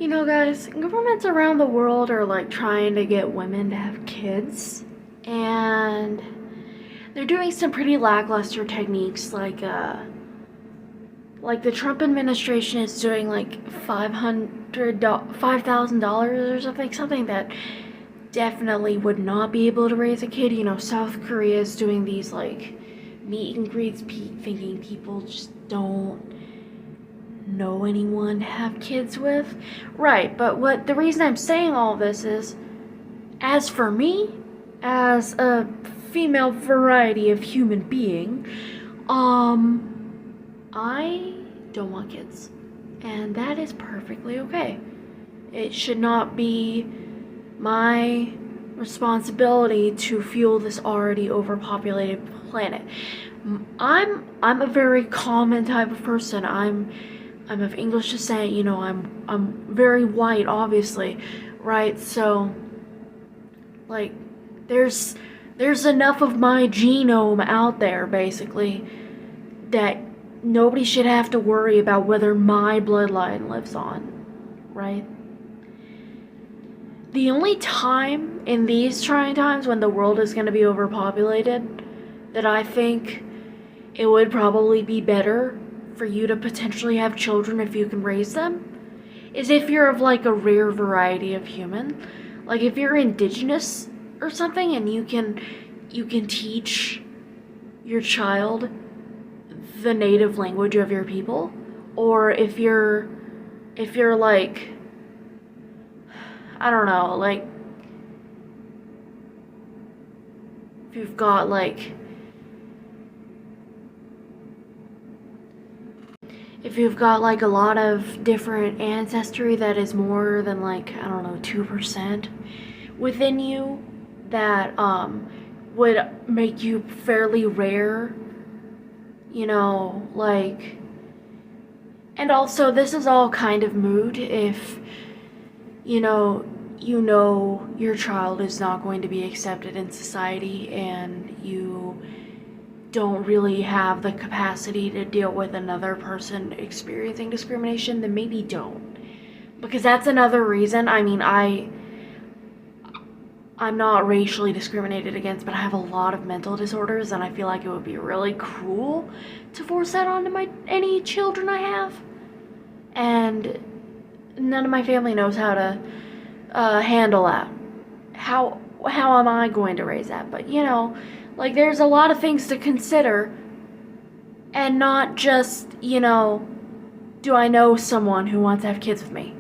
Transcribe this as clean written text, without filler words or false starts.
You know, guys, governments around the world are like trying to get women to have kids, and they're doing some pretty lackluster techniques, like the Trump administration is doing like $5,000 or something that definitely would not be able to raise a kid. You know, South Korea is doing these like meet and greets, thinking people just don't know anyone to have kids with. Right, but what the reason I'm saying all this is, as for me, as a female variety of human being, I don't want kids. And that is perfectly okay. It should not be my responsibility to fuel this already overpopulated planet. I'm a very common type of person. I'm of English descent, you know, I'm very white, obviously, right? So like there's enough of my genome out there basically that nobody should have to worry about whether my bloodline lives on, right? The only time in these trying times when the world is going to be overpopulated that I think it would probably be better for you to potentially have children if you can raise them is if you're of like a rare variety of human. Like if you're indigenous or something and you can teach your child the native language of your people, or if you're like, I don't know, like if you've got like a lot of different ancestry that is more than like, I don't know, 2% within you that would make you fairly rare, you know, like, and also this is all kind of moot if you know your child is not going to be accepted in society and you don't really have the capacity to deal with another person experiencing discrimination, then maybe don't. Because that's another reason. I mean, I'm not racially discriminated against, but I have a lot of mental disorders, and I feel like it would be really cruel to force that onto any children I have. And none of my family knows how to handle that. How am I going to raise that? But you know, like there's a lot of things to consider, and not just, you know, do I know someone who wants to have kids with me?